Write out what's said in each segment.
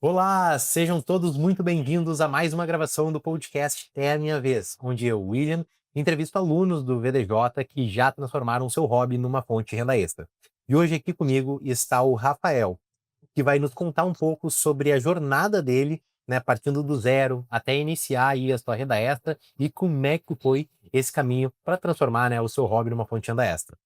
Olá, sejam todos muito bem-vindos a mais uma gravação do podcast É a Minha Vez, onde eu, William, entrevisto alunos do VDJ que já transformaram seu hobby numa fonte de renda extra. E hoje aqui comigo está o Rafael, que vai nos contar um pouco sobre a jornada dele, né, partindo do zero até iniciar aí a sua renda extra e como é que foi esse caminho para transformar, né, o seu hobby numa fonte de renda extra.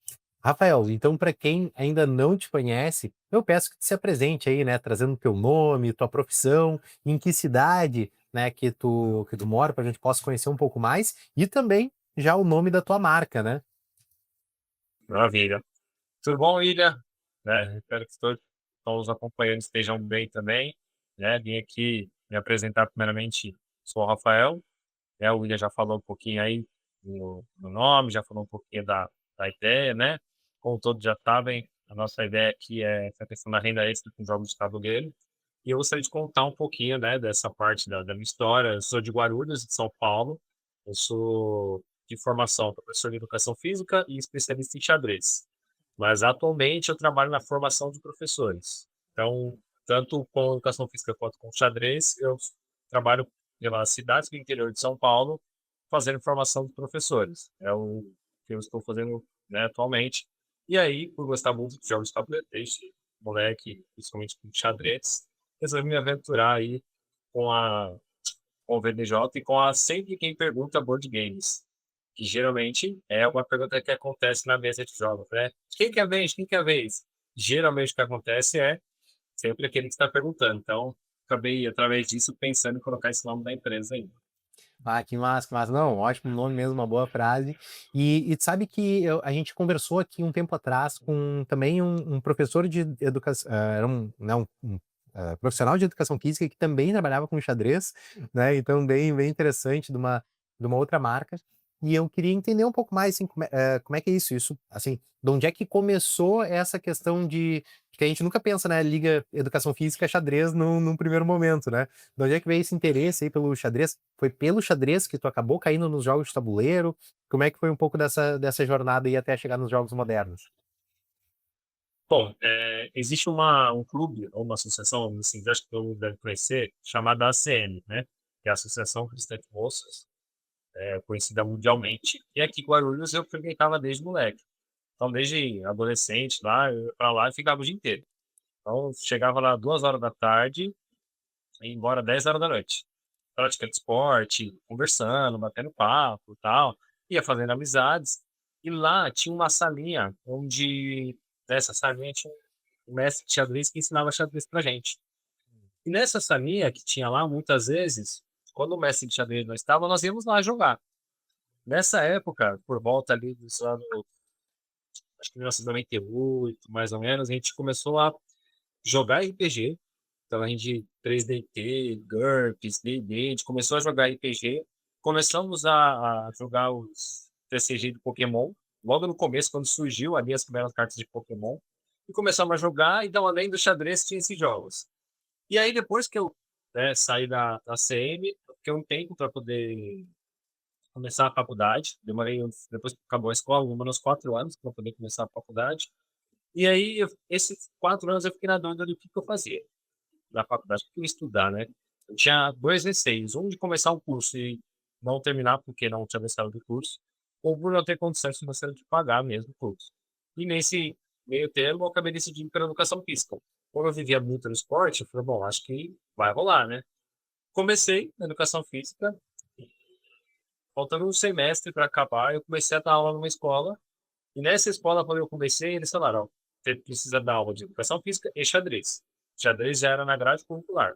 Rafael, então para quem ainda não te conhece, eu peço que se apresente aí, né, trazendo teu nome, tua profissão, em que cidade, né, que tu mora, para a gente possa conhecer um pouco mais, e também já o nome da tua marca, né? Maravilha. Tudo bom, William? Espero que todos que estão nos acompanhando estejam bem também. Vim aqui me apresentar primeiramente, sou o Rafael, o William já falou um pouquinho aí no nome, já falou um pouquinho da ideia, né? Como todos já sabem, a nossa ideia aqui é essa questão da renda extra com jogos de tabuleiro. E eu gostaria de contar um pouquinho, né, dessa parte da minha história. Eu sou de Guarulhos, de São Paulo. Eu sou de formação professor de educação física e especialista em xadrez. Mas atualmente eu trabalho na formação de professores. Então, tanto com educação física quanto com xadrez, eu trabalho pelas cidades do interior de São Paulo, fazendo formação de professores. É o que eu estou fazendo, né, atualmente. E aí, por gostar muito de jogos de tabuleiro, desde moleque, principalmente com xadrez, resolvi me aventurar aí com a com o VDJ e com a Sempre Quem Pergunta Board Games, que geralmente é uma pergunta que acontece na mesa de jogos, né? Quem que é a vez? Quem que é a vez? Geralmente o que acontece é sempre aquele que está perguntando. Então, acabei, através disso, pensando em colocar esse nome da empresa aí. Ah, que massa, que massa. Não, ótimo nome mesmo, uma boa frase. E tu sabe que a gente conversou aqui um tempo atrás com também um professor de educação, era profissional de educação física que também trabalhava com xadrez, né? Então, bem interessante de uma outra marca. E eu queria entender um pouco mais, assim, como é que é isso? Isso, assim, de onde é que começou essa questão de que a gente nunca pensa, né? Liga educação física a xadrez num primeiro momento, né? De onde é que veio esse interesse aí pelo xadrez? Foi pelo xadrez que tu acabou caindo nos jogos de tabuleiro? Como é que foi um pouco dessa jornada aí até chegar nos jogos modernos? Bom, existe um clube, ou uma associação, assim, que acho que todo mundo deve conhecer, chamada ACM, né? Que é a Associação Cristã de Moças, conhecida mundialmente. E aqui em Guarulhos eu frequentava desde moleque. Então, desde adolescente lá, eu ia pra lá e ficava o dia inteiro. Então, chegava lá 2 horas da tarde e ia embora 10 horas da noite. Praticando esporte, conversando, batendo papo e tal, ia fazendo amizades. E lá tinha uma salinha onde, nessa salinha tinha um mestre de xadrez que ensinava xadrez pra gente. E nessa salinha que tinha lá, muitas vezes, quando o mestre de xadrez não estava, nós íamos lá jogar. Nessa época, por volta ali dos anos, acho que 1998, mais ou menos, a gente começou a jogar RPG. Então a gente 3DT, GURPS, D&D, a gente começou a jogar RPG, começamos a jogar os TCG de Pokémon, logo no começo, quando surgiu ali as primeiras cartas de Pokémon, e começamos a jogar, então além do xadrez tinha esses jogos. E aí depois que eu, saí da CM, eu fiquei um tempo para poder começar a faculdade, depois que acabou a escola, uns 4 anos para poder começar a faculdade, e aí esses 4 anos eu fiquei na dúvida do que eu fazia na faculdade, que eu ia estudar, né. Eu tinha 2 receios, um de começar o curso e não terminar, porque não tinha gostado do curso, ou por não ter condições financeiras de pagar mesmo o curso. E nesse meio termo eu acabei decidindo pela educação física. Como eu vivia muito no esporte, eu falei: "Bom, acho que vai rolar, né". Comecei na educação física e faltando um semestre para acabar, eu comecei a dar aula numa escola, e nessa escola quando eu comecei, eles falaram: "Ó, você precisa dar aula de educação física e xadrez". Xadrez já era na grade curricular.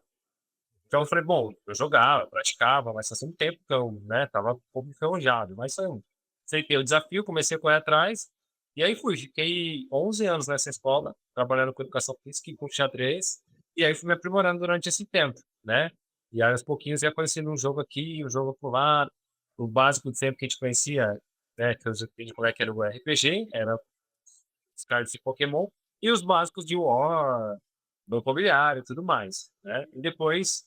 Então eu falei: "Bom, eu jogava, praticava, mas fazia um tempo que eu, né, estava um pouco enferrujado", mas eu aceitei o desafio, comecei a correr atrás, e aí fui, fiquei 11 anos nessa escola, trabalhando com educação física e com xadrez, e aí fui me aprimorando durante esse tempo, né. E aí aos pouquinhos ia conhecendo um jogo aqui, um jogo acolá, o básico de sempre que a gente conhecia, né, que eu já entendi como é que era o RPG, era os cards de Pokémon, e os básicos de War, Banco Imobiliário e tudo mais, né. E depois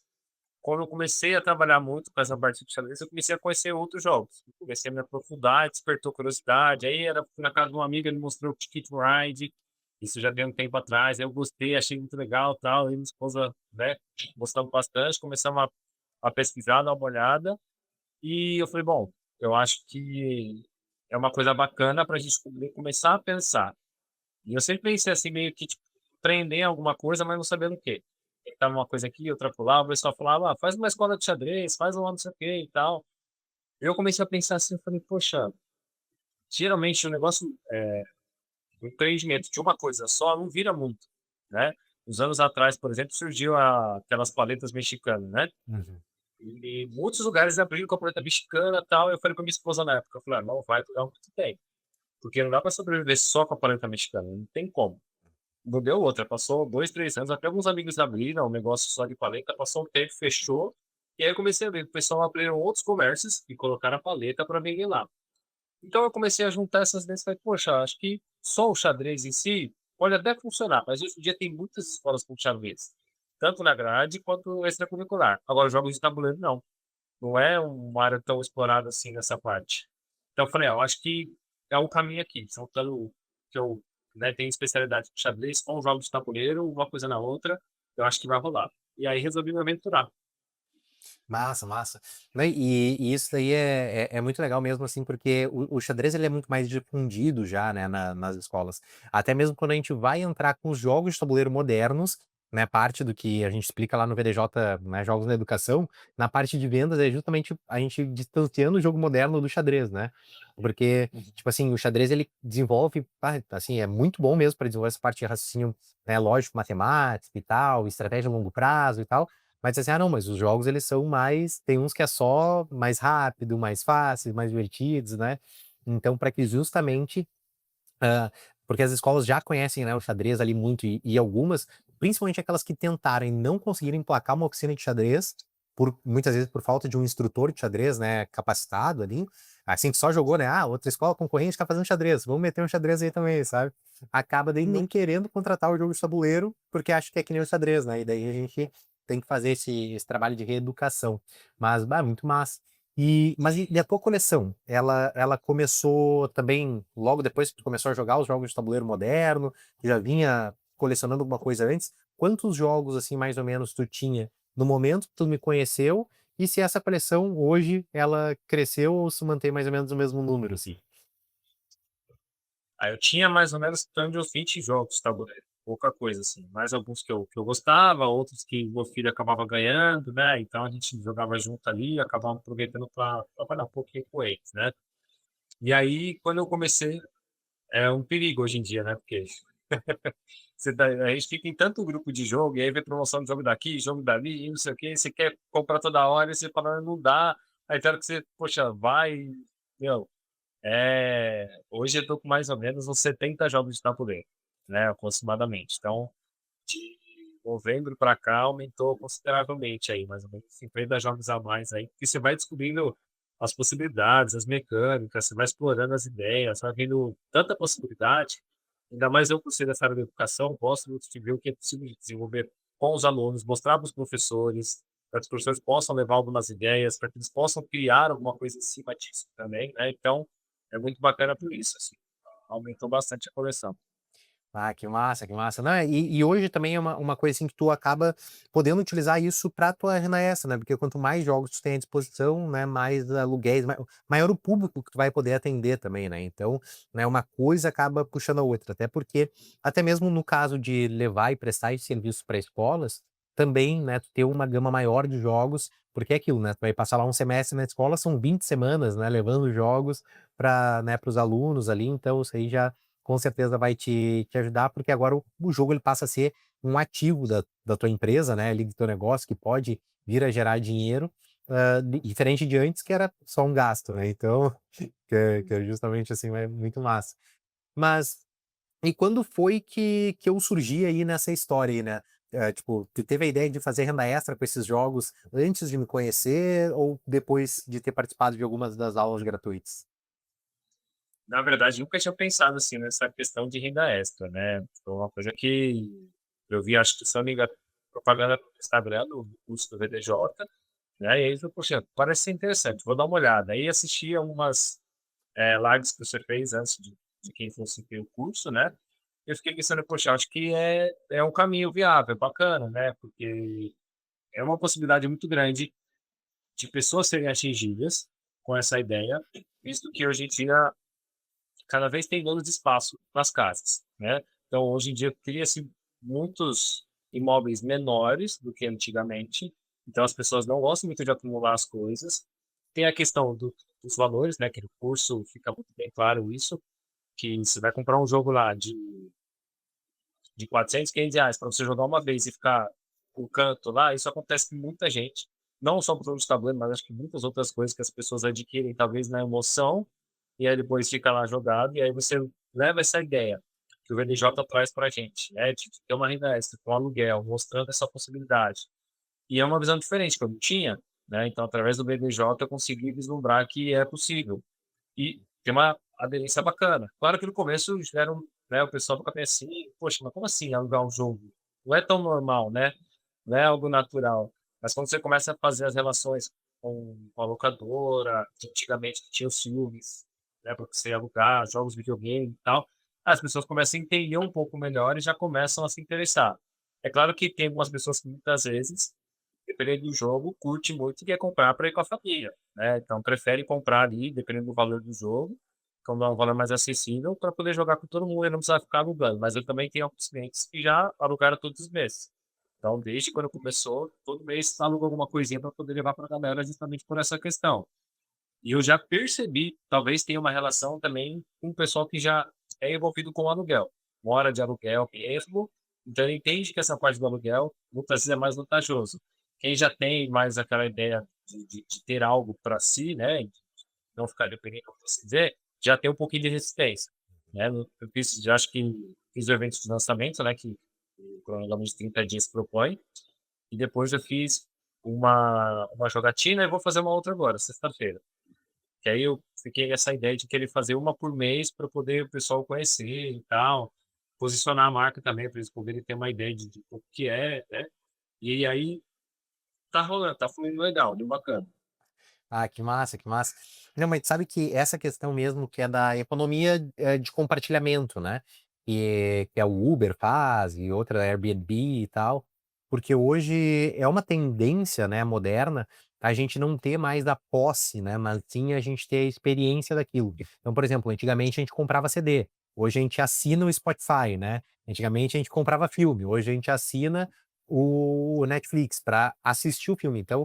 quando eu comecei a trabalhar muito com essa parte de xadrez, eu comecei a conhecer outros jogos. Eu comecei a me aprofundar, despertou curiosidade. Aí fui na casa de uma amiga, ele mostrou o Ticket Ride. Isso já tem um tempo atrás, aí eu gostei, achei muito legal, tal, e minha esposa, né, gostamos bastante, começamos a pesquisar, dar uma olhada, e eu falei: "Bom, eu acho que é uma coisa bacana para a gente começar a pensar". E eu sempre pensei assim, meio que, tipo, empreender em alguma coisa, mas não sabendo o quê. Tentava uma coisa aqui, outra acolá, o pessoal falava: "Ah, faz uma escola de xadrez, faz uma não sei o quê e tal". Eu comecei a pensar assim, eu falei: "Poxa, geralmente o negócio, o empreendimento de uma coisa só não vira muito", né. Uns anos atrás, por exemplo, surgiu aquelas paletas mexicanas, né, Uhum. e muitos lugares abriram com a paleta mexicana, e tal, eu falei com a minha esposa na época, eu falei: "Ah, não vai durar muito tempo, porque não dá para sobreviver só com a paleta mexicana, não tem como". Não deu outra, passou 2 3 anos, até alguns amigos abriram um negócio só de paleta, passou um tempo, fechou, e aí eu comecei a ver que o pessoal abriram outros comércios e colocaram a paleta para vender lá. Então eu comecei a juntar essas ideias e falei: "Poxa, acho que só o xadrez em si pode até funcionar", mas hoje em dia tem muitas escolas com xadrez, tanto na grade quanto extracurricular. Agora jogos de tabuleiro não, não é uma área tão explorada assim nessa parte. Então eu falei: "Ah, eu acho que é o caminho aqui, juntando que eu, né, tenho especialidade em xadrez com jogos de tabuleiro, uma coisa na outra, eu acho que vai rolar". E aí resolvi me aventurar. Massa, massa. Né, e isso daí é muito legal mesmo, assim, porque o xadrez ele é muito mais difundido já, né, nas escolas. Até mesmo quando a gente vai entrar com os jogos de tabuleiro modernos, né, parte do que a gente explica lá no VDJ, né, Jogos na Educação, na parte de vendas é justamente a gente distanciando o jogo moderno do xadrez, né. Porque, Uhum. tipo assim, o xadrez ele desenvolve, assim, é muito bom mesmo para desenvolver essa parte de raciocínio, né, lógico, matemático e tal, estratégia a longo prazo e tal, mas assim: "Ah não, mas os jogos eles são mais tem uns que é só mais rápido, mais fácil, mais divertidos, né". Então para que justamente, porque as escolas já conhecem, né, o xadrez ali muito e algumas, principalmente aquelas que tentaram e não conseguiram emplacar uma oficina de xadrez, por muitas vezes por falta de um instrutor de xadrez, né, capacitado ali, assim que só jogou, né: "Ah, outra escola concorrente tá fazendo xadrez, vamos meter um xadrez aí também", sabe. Acaba daí nem querendo contratar o jogo de tabuleiro, porque acha que é que nem o xadrez, né, e daí a gente tem que fazer esse trabalho de reeducação. Mas, bah, muito massa. E a tua coleção, ela começou também logo depois que tu começou a jogar os jogos de tabuleiro moderno, tu já vinha colecionando alguma coisa antes? Quantos jogos, assim, mais ou menos tu tinha no momento que tu me conheceu, e se essa coleção hoje ela cresceu ou se mantém mais ou menos o mesmo número, assim? Aí eu tinha mais ou menos em torno de uns 20 jogos, tabuleiro, pouca coisa assim, mais alguns que eu gostava, outros que o meu filho acabava ganhando, né, então a gente jogava junto ali, acabava aproveitando para trabalhar um pouquinho com eles, né. E aí quando eu comecei é um perigo hoje em dia, né, porque a gente fica em tanto grupo de jogo, e aí vê promoção de jogo daqui, jogo dali, e não sei o quê, você quer comprar toda hora e você fala: "Não dá", aí tem hora que você, poxa, vai, meu, hoje eu tô com mais ou menos uns 70 jogos de tabuleiro, né, aproximadamente. Então, de novembro para cá aumentou consideravelmente aí, mais ou menos 50 jogos a mais aí, porque você vai descobrindo as possibilidades, as mecânicas, você vai explorando as ideias, vai vendo tanta possibilidade, ainda mais eu por ser dessa área da educação, gosto muito de ver o que é possível de desenvolver com os alunos, mostrar para os professores, para que os professores possam levar algumas ideias, para que eles possam criar alguma coisa em cima disso também, né, então, é muito bacana por isso, assim, aumentou bastante a coleção. Ah, que massa, que massa. Não, e hoje também é uma coisa, assim, que tu acaba podendo utilizar isso pra tua renda extra, né, porque quanto mais jogos tu tem à disposição, né, mais aluguéis, maior o público que tu vai poder atender também, né, então, né, uma coisa acaba puxando a outra, até porque, até mesmo no caso de levar e prestar esse serviço para escolas, também, né, tu ter uma gama maior de jogos, porque é aquilo, né, tu vai passar lá um semestre na escola, são 20 semanas, né, levando jogos para, né, para os alunos ali, então isso aí já com certeza vai te ajudar, porque agora o jogo ele passa a ser um ativo da tua empresa, né, ali do teu negócio, que pode vir a gerar dinheiro, diferente de antes que era só um gasto, né, então, que é justamente assim, é muito massa. Mas, e quando foi que eu surgi aí nessa história aí, né, tipo, tu teve a ideia de fazer renda extra com esses jogos antes de me conhecer ou depois de ter participado de algumas das aulas gratuitas? Na verdade, nunca tinha pensado, assim, nessa questão de renda extra, né. Foi uma coisa que eu vi, acho que se eu não me engano, propaganda no Instagram do curso do VDJ, né, e aí eu falei: "Poxa, parece ser interessante, vou dar uma olhada". Aí assisti algumas, lives que você fez antes de quem fosse ter o curso, né, eu fiquei pensando, poxa, acho que é um caminho viável, bacana, né, porque é uma possibilidade muito grande de pessoas serem atingidas com essa ideia, visto que hoje em dia cada vez tem menos espaço nas casas, né. Então hoje em dia cria-se muitos imóveis menores do que antigamente, então as pessoas não gostam muito de acumular as coisas. Tem a questão dos valores, né, que no curso fica muito bem claro isso, que você vai comprar um jogo lá de 400, R$ 500 para você jogar uma vez e ficar com canto lá, isso acontece com muita gente, não só por jogos de tabuleiro, mas acho que muitas outras coisas que as pessoas adquirem talvez na emoção, e aí depois fica lá jogado, e aí você leva essa ideia que o VDJ traz pra gente, né, de ter uma renda extra com aluguel, mostrando essa possibilidade. E é uma visão diferente que eu não tinha, né, então através do VDJ eu consegui vislumbrar que é possível. E tem uma aderência bacana. Claro que no começo geram, né, o pessoal fica pensando assim: "Poxa, mas como assim alugar um jogo? Não é tão normal, né, não é algo natural". Mas quando você começa a fazer as relações com a locadora, que antigamente tinha os filmes, né, pra você alugar, jogos de videogame e tal, as pessoas começam a entender um pouco melhor e já começam a se interessar. É claro que tem algumas pessoas que muitas vezes, dependendo do jogo, curte muito e quer comprar para ir com a família, né, então prefere comprar ali, dependendo do valor do jogo, quando é um valor mais acessível, para poder jogar com todo mundo e não precisar ficar alugando. Mas eu também tenho alguns clientes que já alugaram todos os meses. Então, desde quando começou, todo mês aluga alguma coisinha para poder levar para a galera justamente por essa questão. E eu já percebi, talvez tenha uma relação também com o pessoal que já é envolvido com o aluguel, mora de aluguel mesmo, então ele entende que essa parte do aluguel muitas vezes é mais vantajoso. Quem já tem mais aquela ideia de ter algo para si, né, de não ficar dependendo, como você dizer, já tem um pouquinho de resistência, né. Eu fiz, já acho que fiz o evento de lançamento, né, que o cronograma de 30 dias propõe, e depois eu fiz uma jogatina e vou fazer uma outra agora, sexta-feira. Que aí eu fiquei essa ideia de querer fazer uma por mês para poder o pessoal conhecer e tal, posicionar a marca também, para eles poderem ter uma ideia de o que é, né. E aí tá rolando, tá fluindo legal, deu bacana. Ah, que massa, que massa. Não, mas sabe que essa questão mesmo que é da economia, de compartilhamento, né, que é o Uber faz e outra Airbnb e tal, porque hoje é uma tendência, né, moderna, a gente não ter mais a posse, né, mas sim a gente ter a experiência daquilo. Então, por exemplo, antigamente a gente comprava CD, hoje a gente assina o Spotify, né, antigamente a gente comprava filme, hoje a gente assina o Netflix para assistir o filme. Então,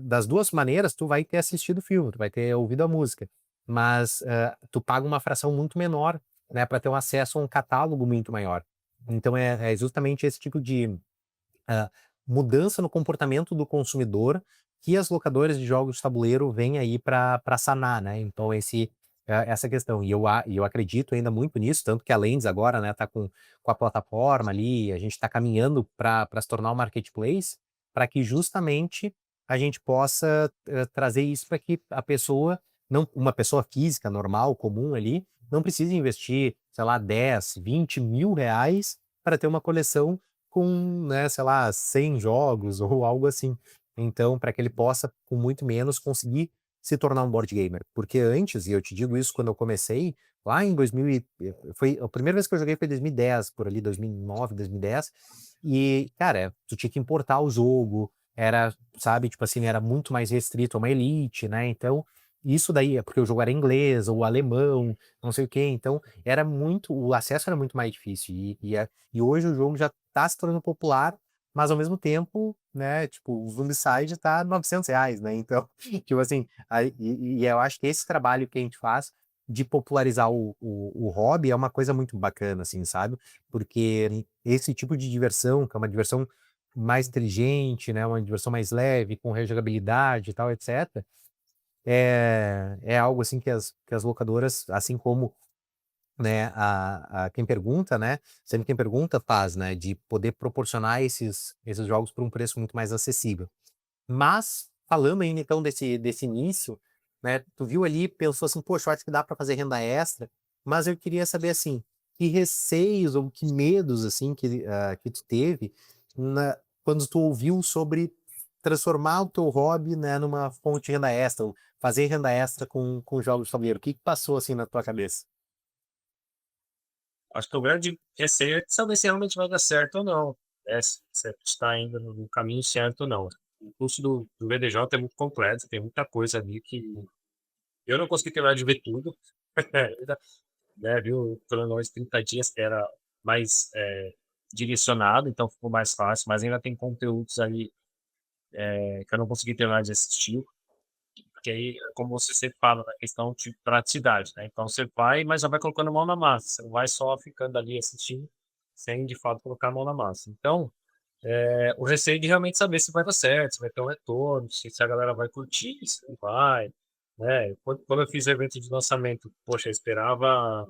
das 2 maneiras, tu vai ter assistido o filme, tu vai ter ouvido a música, mas, tu paga uma fração muito menor, né, para ter um acesso a um catálogo muito maior. Então é justamente esse tipo de, hã, mudança no comportamento do consumidor que as locadoras de jogos de tabuleiro vêm aí para sanar, né, então essa questão. E eu acredito ainda muito nisso, tanto que a Lens agora, né, tá com a plataforma ali, a gente está caminhando para se tornar um marketplace, para que justamente a gente possa, trazer isso para que a pessoa não uma pessoa física normal, comum ali, não precise investir, sei lá, 10, 20 mil reais para ter uma coleção com, né, sei lá, 100 jogos ou algo assim. Então, para que ele possa, com muito menos, conseguir se tornar um board gamer. Porque antes, e eu te digo isso quando eu comecei, lá em 2000 foi a primeira vez que eu joguei foi em 2010, por ali, 2009, 2010, e, cara, tu tinha que importar o jogo, era, sabe, tipo assim, era muito mais restrito a uma elite, né, então, isso daí é porque o jogo era inglês ou alemão, não sei o quê, então era muito o acesso era muito mais difícil e hoje o jogo já tá se tornando popular, mas ao mesmo tempo, né, tipo, o Zombicide tá R$ 900, né, então, tipo assim, aí e eu acho que esse trabalho que a gente faz de popularizar o hobby é uma coisa muito bacana, assim, sabe, porque esse tipo de diversão, que é uma diversão mais inteligente, né, uma diversão mais leve, com rejogabilidade e tal, etcétera, é algo assim que as locadoras, assim como, né, a quem pergunta, né, sempre quem pergunta faz, né, de poder proporcionar esses jogos por um preço muito mais acessível. Mas, falando ainda então desse início, né, tu viu ali, pensou assim: "Poxa, eu acho que dá para fazer renda extra", mas eu queria saber, assim, que receios ou que medos, assim, que tu teve quando tu ouviu sobre transformar o teu hobby, né, numa fonte de renda extra, ou fazer renda extra com jogos de tabuleiro. O que que passou, assim, na tua cabeça? acho que o grande receio é de saber se realmente vai dar certo ou não, né, se você está indo no caminho certo ou não. O curso do VDJ é muito completo, tem muita coisa ali que eu não consegui terminar de ver tudo, ainda, né, viu, pelo menos 30 dias que era mais, direcionado, então ficou mais fácil, mas ainda tem conteúdos ali, que eu não consegui terminar de assistir, porque aí, como você sempre fala, na questão de praticidade, né, então você vai, mas já vai colocando a mão na massa, você não vai só ficando ali assistindo, sem de fato colocar a mão na massa. Então, o receio de realmente saber se vai dar certo, se vai ter um retorno, se a galera vai curtir, se não vai, né. Quando eu fiz o evento de lançamento, poxa, eu esperava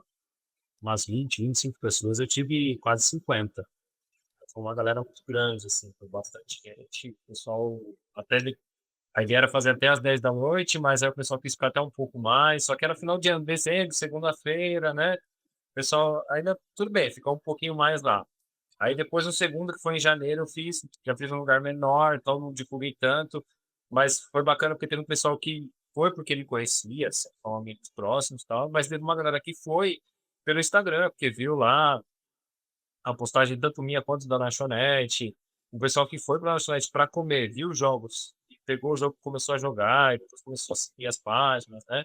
umas 20, 25 pessoas, eu tive quase 50. Foi uma galera muito grande, assim, foi bastante gente, o pessoal até aí vieram fazer até às 10 da noite, mas aí o pessoal quis ficar até um pouco mais, só que era final de ano, dezembro, segunda-feira, né, o pessoal ainda tudo bem, ficou um pouquinho mais lá. Aí depois o segundo, que foi em janeiro, eu já fiz um lugar menor, então não divulguei tanto, mas foi bacana porque teve um pessoal que foi porque me conhecia, assim, são amigos próximos e tal, mas teve uma galera que foi pelo Instagram, porque viu lá a postagem tanto minha quanto da lanchonete, o pessoal que foi pra lanchonete para comer, viu os jogos, e pegou o jogo e começou a jogar, e depois começou a seguir as páginas, né.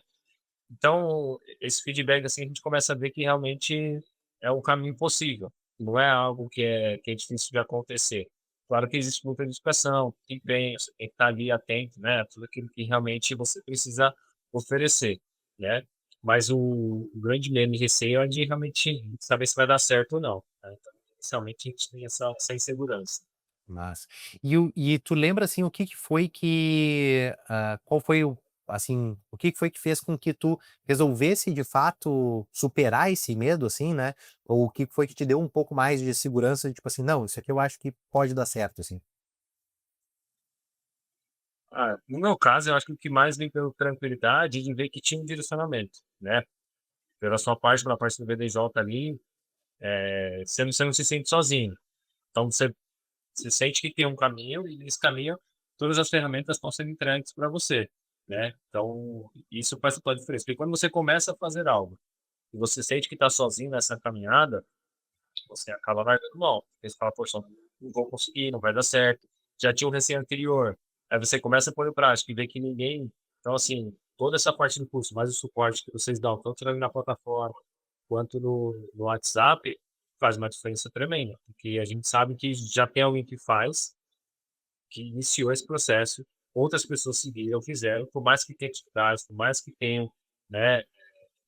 Então, esse feedback, assim, a gente começa a ver que realmente é um caminho possível, não é algo que é difícil de acontecer. Claro que existe muita dedicação, empenho, você tem que estar ali atento, né, a tudo aquilo que realmente você precisa oferecer, né. Mas o grande medo e receio é de realmente saber se vai dar certo ou não, né. Então, inicialmente a gente tem essa insegurança. Mas e tu lembra, assim, o que que foi que, qual foi o assim, o que que foi que fez com que tu resolvesse de fato superar esse medo, assim, né, ou o que que foi que te deu um pouco mais de segurança, tipo assim: "Não, isso aqui eu acho que pode dar certo", assim? Ah, no meu caso, eu acho que o que mais vem pela tranquilidade de ver que tinha um direcionamento, né. Pela sua parte, pela parte do VDJ ali, você não se sente sozinho. Então você sente que tem um caminho e nesse caminho todas as ferramentas estão sendo entregues para você, né. Então isso faz total diferença, porque quando você começa a fazer algo e você sente que está sozinho nessa caminhada, você acaba largando mão. Porque você fala: "Poxa, não vou conseguir, não vai dar certo". Já tinha um receio anterior, aí você começa a pôr em prática e vê que ninguém então assim, toda essa parte do curso, mais o suporte que vocês dão, tanto na plataforma quanto no WhatsApp, faz uma diferença tremenda, porque a gente sabe que já tem alguém que faz, que iniciou esse processo, outras pessoas seguiram, fizeram, por mais que tenha dificuldades, por mais que tenham, né,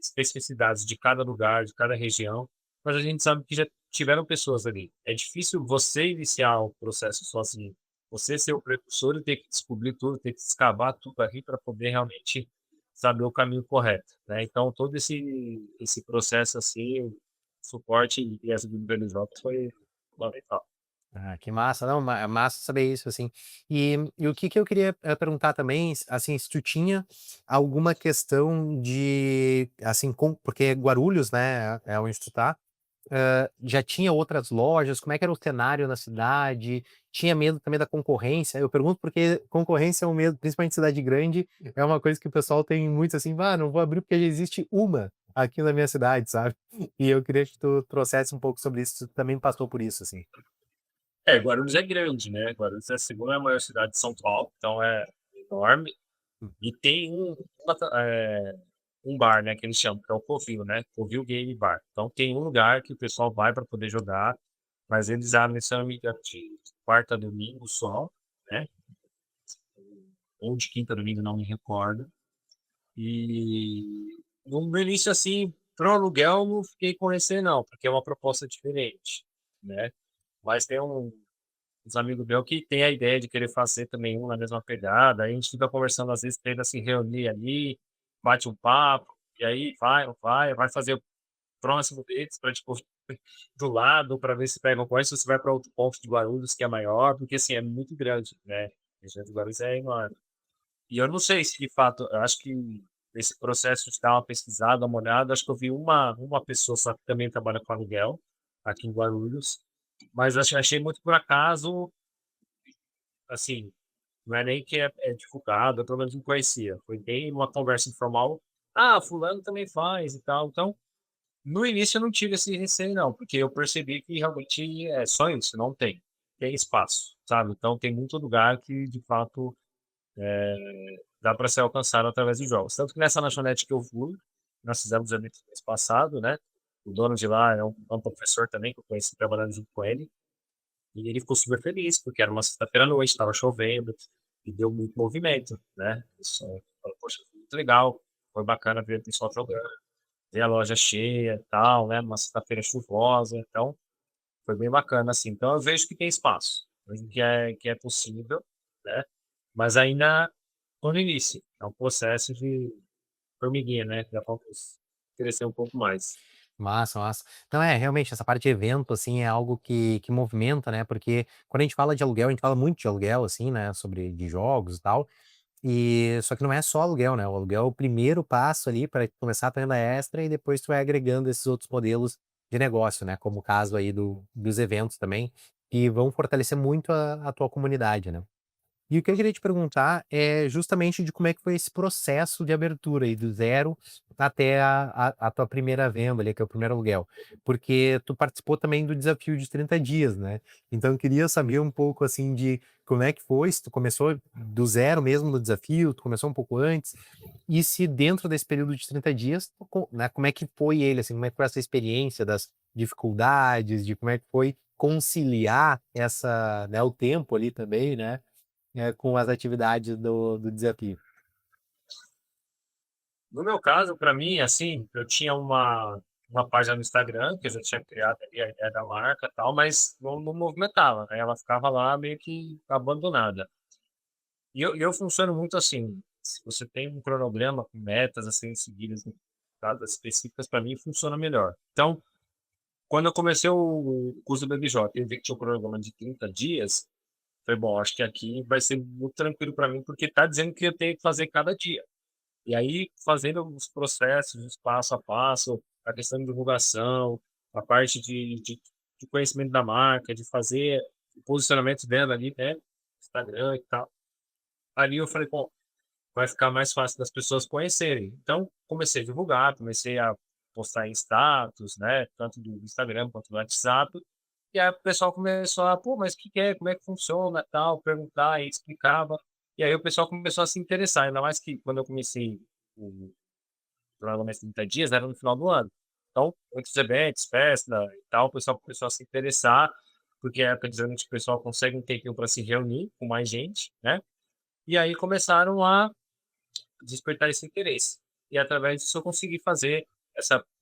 especificidades de cada lugar, de cada região, mas a gente sabe que já tiveram pessoas ali. É difícil você iniciar o processo sozinho, você ser o precursor e ter que descobrir tudo, ter que escavar tudo ali para poder realmente saber o caminho correto, né. Então todo esse processo, assim, o suporte e essa do PNJ foi fundamental. Ah, que massa. Não, massa saber isso, assim. E o que que eu queria, perguntar também, assim, se tu tinha alguma questão de, assim, porque Guarulhos, né, é onde tu tá, já tinha outras lojas? Como é que era o cenário na cidade? Tinha medo também da concorrência? Eu pergunto porque concorrência é um medo, principalmente em cidade grande, é uma coisa que o pessoal tem muito assim: "Ah, não vou abrir porque já existe uma aqui na minha cidade", sabe. E eu queria que tu trouxesse um pouco sobre isso, tu também passou por isso, assim. Guarulhos é grande, né, Guarulhos é a segunda maior cidade de São Paulo, então é enorme, e tem um bar, né, que eles chamam, que é o Covil, né, Covil Game Bar. Então tem um lugar que o pessoal vai para poder jogar, mas eles abrem, se eu não me engano, de quarta a domingo só, né, ou de quinta a domingo, não me recordo. E no início, assim, para o aluguel não fiquei com receio não, porque é uma proposta diferente, né. Mas tem uns amigos meus que tem a ideia de querer fazer também um na mesma pegada, aí a gente fica conversando, às vezes tenta se reunir ali, bate um papo, e aí vai, não vai, vai fazer o próximo deles para tipo, do lado para ver se pega uma coisa, se você vai para outro ponto de Guarulhos que é maior, porque assim, é muito grande, né, a região de Guarulhos é enorme. E eu não sei se de fato eu acho que esse processo de dar uma pesquisada, uma olhada, acho que eu vi uma pessoa só que também trabalha com aluguel, aqui em Guarulhos, mas achei muito por acaso, assim, não é nem que é divulgado, eu pelo menos não conhecia, foi bem uma conversa informal: "Ah, fulano também faz e tal", então No início eu não tive esse receio não, porque eu percebi que realmente é só isso, não tem. Tem espaço, sabe. Então tem muito lugar que de fato, dá para ser alcançado através dos jogos. Tanto que nessa lanchonete que eu fui, nós fizemos eventos mês passado, né, o dono de lá é um professor também que eu conheci trabalhando junto com ele, e ele ficou super feliz, porque era uma sexta-feira à noite, estava chovendo, e deu muito movimento, né. Isso falou: "Poxa, foi muito legal, foi bacana ver o pessoal jogando". Ver a loja cheia, e tal, né, numa sexta-feira chuvosa, então foi bem bacana, assim. Então eu vejo que tem espaço, vejo que é possível, né, mas ainda tô no início, é um processo de formiguinha, né, dá pra crescer um pouco mais. Massa, massa. Não, é, realmente, essa parte de evento, assim, é algo que movimenta, né, porque quando a gente fala de aluguel, a gente fala muito de aluguel, assim, né, sobre de jogos e tal, e só que não é só aluguel, né, o aluguel é o primeiro passo ali para começar a tua renda extra e depois tu vai agregando esses outros modelos de negócio, né, como o caso aí dos eventos também, que vão fortalecer muito a tua comunidade, né. E o que eu queria te perguntar é justamente de como é que foi esse processo de abertura aí, do zero até a tua primeira venda ali, que é o primeiro aluguel. Porque tu participou também do desafio de 30 dias, né. Então eu queria saber um pouco, assim, de como é que foi, se tu começou do zero mesmo no desafio, tu começou um pouco antes, e se dentro desse período de 30 dias, né, como é que foi ele, assim, como é que foi essa experiência das dificuldades, de como é que foi conciliar essa, né, o tempo ali também, né, com as atividades do desafio. No meu caso, para mim, assim, eu tinha uma página no Instagram, que eu já tinha criado ali a ideia da marca, e tal, mas não movimentava, né, ela ficava lá meio que abandonada. E eu funciono muito assim, se você tem um cronograma com metas, assim, seguidas, datas específicas, para mim funciona melhor. Então, quando eu comecei o curso do BBJ e vi que tinha um cronograma de 30 dias, falei: "Bom, acho que aqui vai ser muito tranquilo para mim, porque tá dizendo que eu tenho que fazer cada dia". E aí, fazendo os processos, os passo a passo, a questão de divulgação, a parte de conhecimento da marca, de fazer o posicionamento dela ali, né, Instagram e tal. Ali eu falei: "Bom, vai ficar mais fácil das pessoas conhecerem". Então, comecei a divulgar, comecei a postar em status, né, tanto do Instagram quanto do WhatsApp, e aí o pessoal começou a: "Pô, mas o que que é? Como é que funciona?", tal, perguntar, e explicava. E aí o pessoal começou a se interessar, ainda mais que quando eu comecei o programa mais 30 dias, era no final do ano. Então, muitos eventos, festa e tal, o pessoal começou a se interessar, porque é a época de geralmente o pessoal consegue um tempinho para se reunir com mais gente, né, e aí começaram a despertar esse interesse. E através disso eu consegui fazer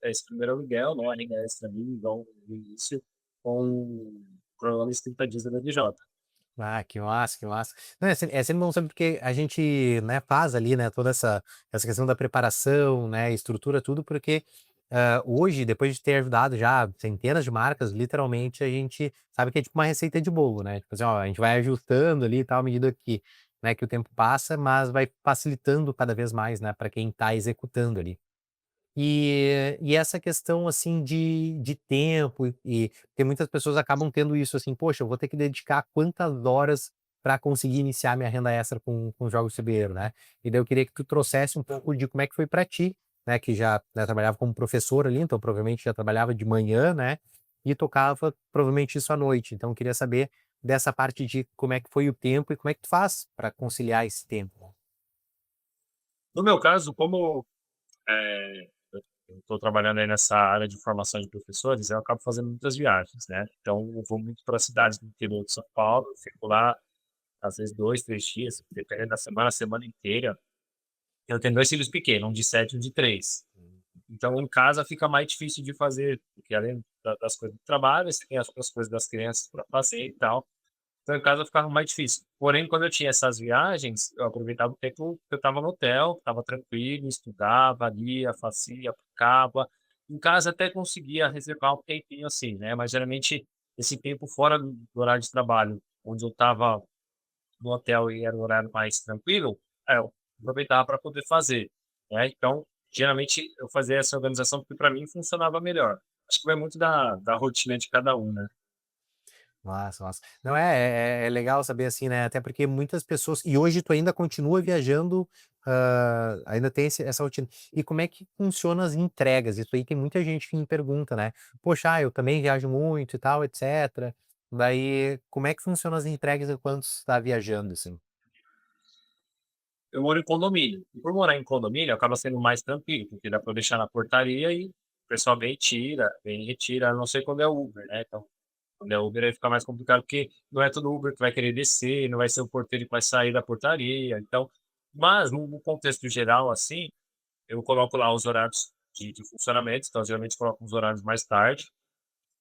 esse primeiro aluguel, não a renda extra minha, igual no início, com o programa dos 30 dias da BDJ. Ah, que massa, que massa. Não, é sempre bom saber porque a gente, né, faz ali, né, toda essa questão da preparação, né, estrutura tudo, porque, hoje, depois de ter ajudado já centenas de marcas, literalmente a gente sabe que é tipo uma receita de bolo, né, tipo assim, ó, a gente vai ajustando ali e tal, à medida que, né, que o tempo passa, mas vai facilitando cada vez mais, né, para quem está executando ali. E essa questão, assim, de tempo porque muitas pessoas acabam tendo isso, assim: "Poxa, eu vou ter que dedicar quantas horas para conseguir iniciar minha renda extra com jogos de tabuleiro", né. E daí eu queria que tu trouxesse um pouco de como é que foi para ti, né, que já, né, trabalhava como professor ali, então provavelmente já trabalhava de manhã, né, e tocava provavelmente isso à noite. Então eu queria saber dessa parte de como é que foi o tempo e como é que tu faz para conciliar esse tempo. No meu caso, como, eu estou trabalhando aí nessa área de formação de professores, eu acabo fazendo muitas viagens, né. Então eu vou muito para cidades do interior de São Paulo, eu fico lá, às vezes 2, 3 dias, dependendo da semana, a semana inteira. Eu tenho 2 filhos pequenos, um de 7 e um de 3. Então em casa fica mais difícil de fazer, porque além das coisas do trabalho, você tem as outras coisas das crianças para fazer e tal. Então em casa ficava mais difícil. Porém, quando eu tinha essas viagens, eu aproveitava o tempo que eu estava no hotel, estava tranquilo, estudava, lia, fazia, aplicava. Em casa até conseguia reservar um tempinho assim, né, mas geralmente esse tempo fora do horário de trabalho, onde eu estava no hotel e era um horário mais tranquilo, eu aproveitava para poder fazer, né. Então, geralmente eu fazia essa organização, porque para mim funcionava melhor. Acho que vai muito da rotina de cada um, né. Nossa, nossa. Não, é legal saber, assim, né, até porque muitas pessoas e hoje tu ainda continua viajando, ainda tem essa rotina. E como é que funciona as entregas? Isso aí tem muita gente que me pergunta, né: "Poxa, eu também viajo muito e tal, etcétera". Daí, como é que funciona as entregas enquanto você tá viajando, assim? Eu moro em condomínio, e por morar em condomínio acaba sendo mais tranquilo, porque dá para eu deixar na portaria e o pessoal vem e retira, a não ser quando é Uber, né, então, quando é Uber aí fica mais complicado, porque não é todo Uber que vai querer descer, não vai ser o porteiro que vai sair da portaria, então mas no contexto geral, assim, eu coloco lá os horários de funcionamento, então geralmente coloco os horários mais tarde,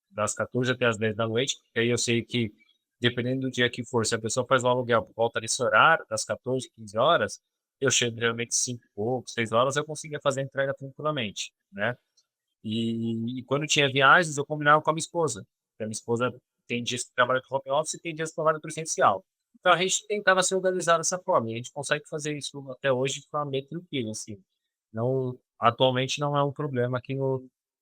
das 14 até as 10 da noite, porque aí eu sei que, dependendo do dia que for, se a pessoa faz o aluguel por volta desse horário, das 14, 15 horas, eu chego geralmente 5 e pouco, 6 horas, eu conseguia fazer a entrega tranquilamente, né. E quando tinha viagens, eu combinava com a minha esposa, porque a minha esposa tem dias que trabalha com home office e tem dias que trabalha presencial. Então a gente tentava se organizar dessa forma, e a gente consegue fazer isso até hoje de forma bem tranquila, assim. Não atualmente não é um problema que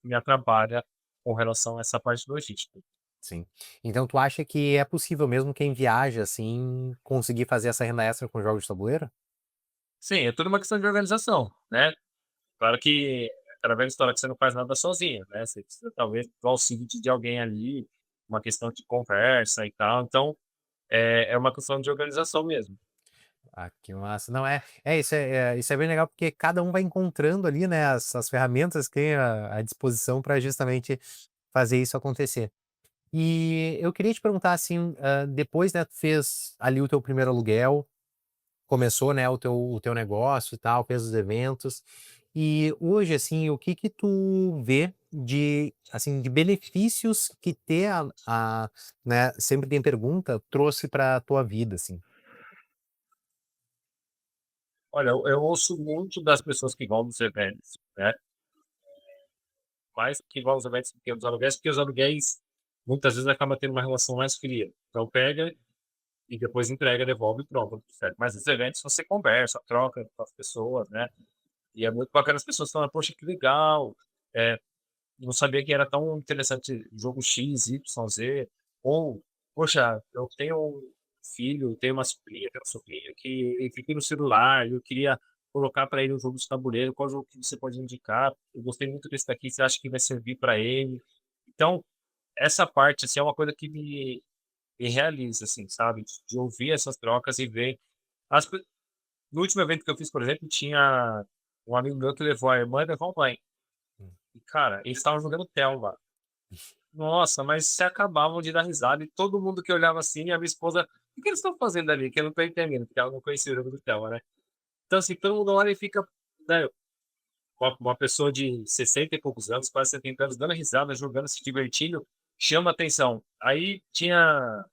me atrapalha com relação a essa parte logística. Sim. Então tu acha que é possível mesmo quem viaja, assim, conseguir fazer essa renda extra com jogos de tabuleiro? Sim, é tudo uma questão de organização, né. Claro que aquela velha história que você não faz nada sozinho, né, você precisa talvez do auxílio de alguém ali, uma questão de conversa e tal, então, é uma questão de organização mesmo. Ah, que massa. Não, isso é bem legal, porque cada um vai encontrando ali, né, as ferramentas que tem à disposição para justamente fazer isso acontecer. E eu queria te perguntar, assim, depois, né, tu fez ali o teu primeiro aluguel, começou, né, o teu negócio e tal, fez os eventos, e hoje, assim, o que que tu vê de, assim, de benefícios que ter né, sempre tem pergunta, trouxe pra tua vida, assim? Olha, eu ouço muito das pessoas que vão nos eventos, né, mais que vão aos eventos do que os aluguéis, porque os aluguéis muitas vezes acaba tendo uma relação mais fria. Então pega e depois entrega, devolve e pronto, tudo certo. Mas nos eventos você conversa, troca com as pessoas, né, e é muito bacana as pessoas falam: "Poxa, que legal, eh, não sabia que era tão interessante jogo X, Y, Z", ou: "Poxa, eu tenho um filho, tenho uma sobrinha, tenho uma sobrinha que ele fica no celular e eu queria colocar para ele um jogo de tabuleiro, qual jogo que você pode indicar? Eu gostei muito desse daqui, você acha que vai servir para ele?". Então, essa parte, assim, é uma coisa que me realiza, assim, sabe, de ouvir essas trocas e ver as pe no último evento que eu fiz, por exemplo, tinha um amigo meu que levou a irmã e levou a mãe. Hum. E, cara, eles estavam jogando Telma. Nossa, mas se acabavam de dar risada e todo mundo que olhava assim, a minha esposa: "O que eles estão fazendo ali?", que eu não tô entendendo, porque ela não conhecia o jogo do Telma, né. Então, assim, todo mundo olha e fica, né, uma pessoa de 60 e poucos anos, quase 70 anos, dando risada, jogando, se divertindo, chama atenção. Aí tinha,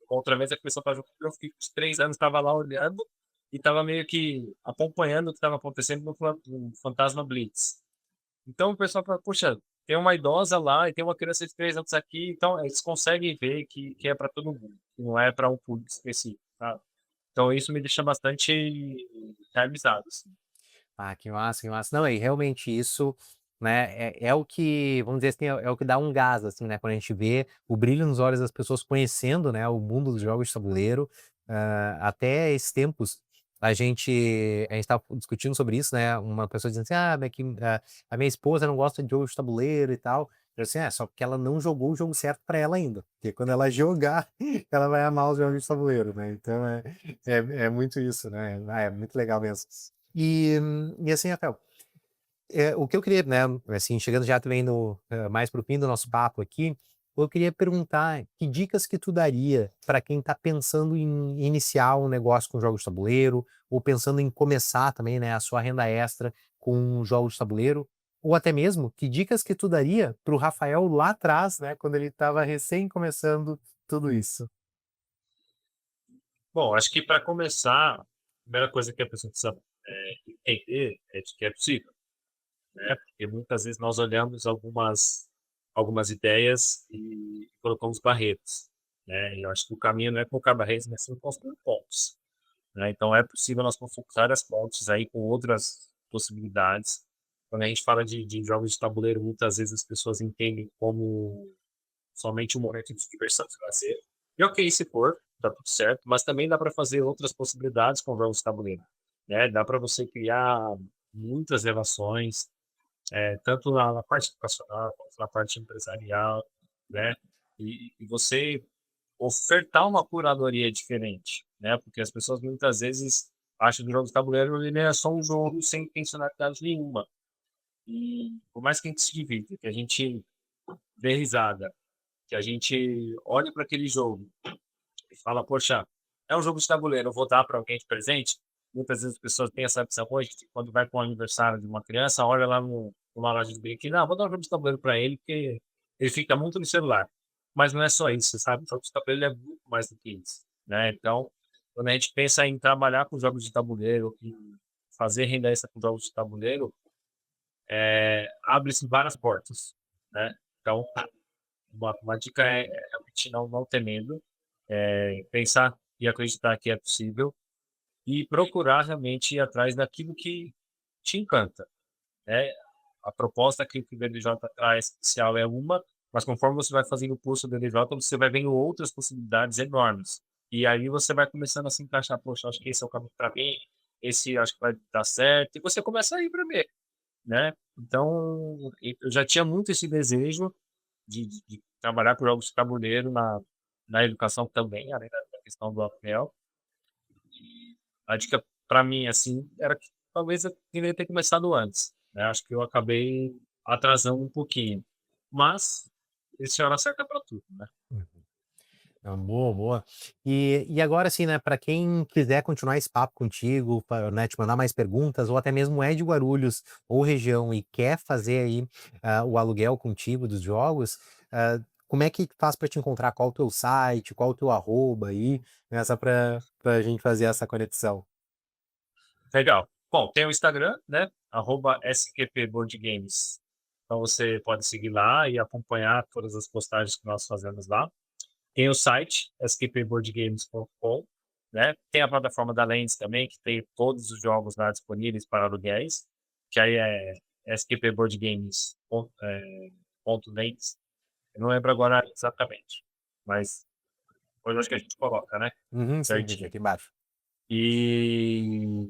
outra vez a pessoa estava jogando, eu fiquei com uns 3 anos, estava lá olhando e estava meio que acompanhando o que estava acontecendo no Fantasma Blitz. Então o pessoal fala: "Poxa, tem uma idosa lá e tem uma criança de 3 anos aqui", então eles conseguem ver que é para todo mundo, que não é para um público específico, sabe. Então isso me deixa bastante realizado, assim. Ah, que massa, que massa. Não, e realmente isso, né, é o que, vamos dizer assim, é o que dá um gás, assim, né, quando a gente vê o brilho nos olhos das pessoas conhecendo, né, o mundo dos jogos de tabuleiro. Até esses tempos, a gente estava discutindo sobre isso, né, uma pessoa dizendo assim: "Ah, mas que a minha esposa não gosta de jogos de tabuleiro e tal". Eu assim: "É, só porque ela não jogou o jogo certo para ela ainda, porque quando ela jogar, ela vai amar os jogos de tabuleiro", né, então é muito isso, né. Ah, é muito legal mesmo. E assim, Rafael, o que eu queria, né, assim, chegando já também no mais para o fim do nosso papo aqui, eu queria perguntar que dicas que tu daria para quem está pensando em iniciar um negócio com jogos de tabuleiro, ou pensando em começar também, né, a sua renda extra com jogos de tabuleiro, ou até mesmo que dicas que tu daria para o Rafael lá atrás, né, quando ele estava recém começando tudo isso? Bom, acho que para começar, a primeira coisa que a pessoa precisa, entender é de que é possível, né, porque muitas vezes nós olhamos algumas ideias e colocamos barreiras, né, e eu acho que o caminho não é colocar barreiras, mas sim construir pontes. Né, então é possível nós consultar as pontes aí com outras possibilidades. Quando a gente fala de jogos de tabuleiro, muitas vezes as pessoas entendem como somente um momento de diversão, de lazer. E ok, se for, tá tudo certo, mas também dá para fazer outras possibilidades com jogos de tabuleiro, né? Dá para você criar muitas relações, tanto na parte educacional quanto na parte empresarial, né? E você ofertar uma curadoria diferente, né? Porque as pessoas muitas vezes acham que o jogo de tabuleiro ele é só um jogo sem intencionalidade nenhuma. E por mais que a gente se divirta, que a gente dê risada, que a gente olhe para aquele jogo e fala, poxa, é um jogo de tabuleiro, eu vou dar para alguém de presente. Muitas vezes as pessoas têm essa opção hoje, que quando vai para o aniversário de uma criança, olha lá numa loja de brinquedo, vou dar um jogo de tabuleiro para ele, porque ele fica muito no celular. Mas não é só isso, sabe? O jogo de tabuleiro é muito mais do que isso, né? Então, quando a gente pensa em trabalhar com jogos de tabuleiro, em fazer renda extra com jogos de tabuleiro, abre-se várias portas, né? Então, uma dica é realmente não ter medo, pensar e acreditar que é possível e procurar realmente ir atrás daquilo que te encanta, né? A proposta que o BDJ traz inicial é uma, mas conforme você vai fazendo o curso do BDJ, você vai vendo outras possibilidades enormes. E aí você vai começando a se encaixar, poxa, acho que esse é o caminho para mim, esse acho que vai dar certo, e você começa a ir para ver, né? Então, eu já tinha muito esse desejo de trabalhar com jogos de tabuleiro na educação também, além da questão do papel. E a dica para mim, assim, era que talvez eu deveria ter começado antes, né, acho que eu acabei atrasando um pouquinho, mas existe hora certa para tudo, né. Ah, boa, boa. E agora assim, né, para quem quiser continuar esse papo contigo, né, te mandar mais perguntas, ou até mesmo é de Guarulhos ou região e quer fazer aí, o aluguel contigo dos jogos, como é que faz para te encontrar? Qual o teu site, qual o teu arroba aí, né, só pra gente fazer essa conexão. Legal. Bom, tem o Instagram, né, @sqpboardgames. Então você pode seguir lá e acompanhar todas as postagens que nós fazemos lá. Tem o site skpboardgames.com, né, tem a plataforma da Lens também, que tem todos os jogos lá disponíveis para aluguéis, que aí é ponto .lens. Eu não lembro agora exatamente, mas depois eu acho que a gente coloca, né, Uhum, sim, deixa certinho. aqui embaixo. E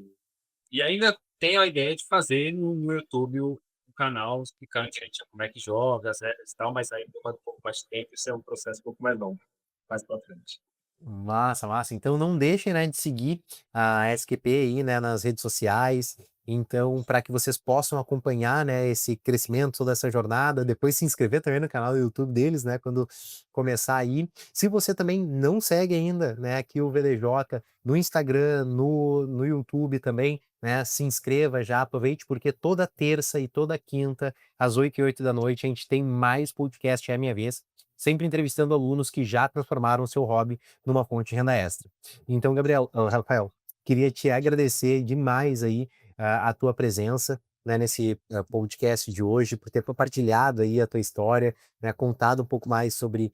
ainda tenho a ideia de fazer no YouTube um canal explicando direitinho como é que joga, as regras e tal, mas aí demanda um pouco mais de tempo, isso é um processo um pouco mais longo, mais pra frente. Massa, massa. Então não deixem, né, de seguir a SQP aí, né, nas redes sociais. Então, para que vocês possam acompanhar, né, esse crescimento, toda essa jornada, depois se inscrever também no canal do YouTube deles, né, quando começar aí. Se você também não segue ainda, né, aqui o VDJ no Instagram, no YouTube também, né, se inscreva já, aproveite, porque toda terça e toda quinta, às 8h e 8h da noite, a gente tem mais podcast É a Minha Vez, sempre entrevistando alunos que já transformaram seu hobby numa fonte de renda extra. Então, Rafael, queria te agradecer demais aí a tua presença, né, nesse podcast de hoje, por ter compartilhado aí a tua história, né, contado um pouco mais sobre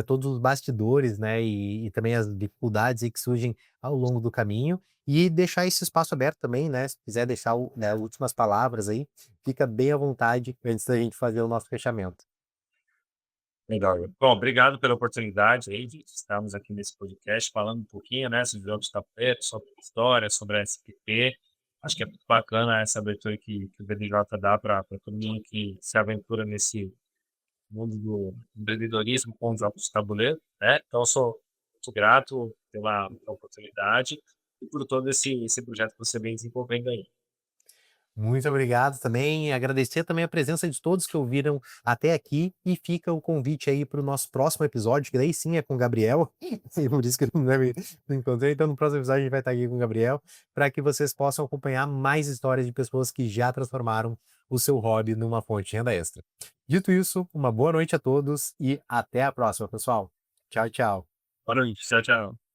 todos os bastidores, né, e também as dificuldades aí que surgem ao longo do caminho, e deixar esse espaço aberto também, né, se quiser deixar né, últimas palavras aí, fica bem à vontade antes da gente fazer o nosso fechamento. Legal. Bom, obrigado pela oportunidade aí de estarmos aqui nesse podcast falando um pouquinho, né, sobre jogos de tabuleiro, sobre a história, sobre a SPP. Acho que é muito bacana essa abertura que o BDJ dá para todo mundo que se aventura nesse mundo do empreendedorismo com jogos de tabuleiro, né? Então, eu sou muito grato pela oportunidade e por todo esse projeto que você vem desenvolvendo aí. Muito obrigado também. Agradecer também a presença de todos que ouviram até aqui e fica o convite aí para o nosso próximo episódio, que daí sim é com o Gabriel. E por isso que eu não encontrei. Então, no próximo episódio, a gente vai estar aqui com o Gabriel para que vocês possam acompanhar mais histórias de pessoas que já transformaram o seu hobby numa fonte de renda extra. Dito isso, uma boa noite a todos e até a próxima, pessoal. Tchau, tchau. Boa noite. Tchau, tchau.